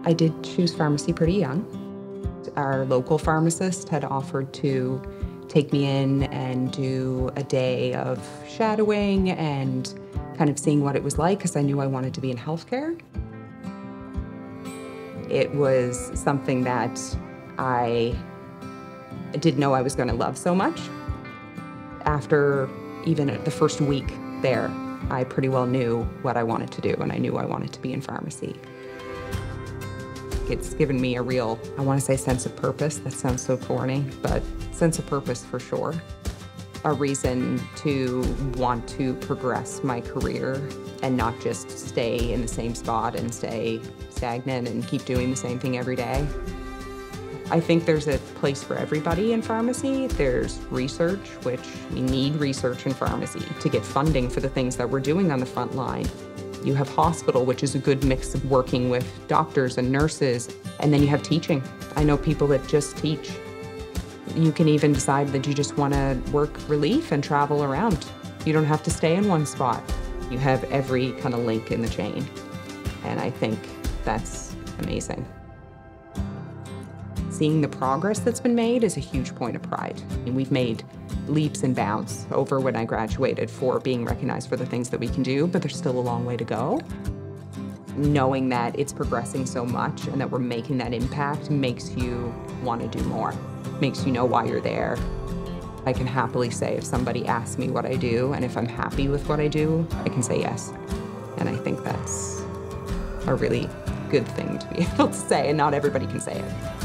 I did choose pharmacy pretty young. Our local pharmacist had offered to take me in and do a day of shadowing and kind of seeing what it was like, because I knew I wanted to be in healthcare. It was something that I didn't know I was going to love so much. After even the first week there, I pretty well knew what I wanted to do, and I knew I wanted to be in pharmacy. It's given me a real, I want to say sense of purpose. That sounds so corny, but sense of purpose for sure. A reason to want to progress my career and not just stay in the same spot and stay stagnant and keep doing the same thing every day. I think there's a place for everybody in pharmacy. There's research, which we need research in pharmacy to get funding for the things that we're doing on the front line. You have hospital, which is a good mix of working with doctors and nurses, and then you have teaching. I know people that just teach. You can even decide that you just want to work relief and travel around. You don't have to stay in one spot. You have every kind of link in the chain, and I think that's amazing. Seeing the progress that's been made is a huge point of pride. And we've made leaps and bounds over when I graduated for being recognized for the things that we can do, but there's still a long way to go. Knowing that it's progressing so much and that we're making that impact makes you want to do more, makes you know why you're there. I can happily say if somebody asks me what I do, and if I'm happy with what I do, I can say yes. And I think that's a really good thing to be able to say, and not everybody can say it.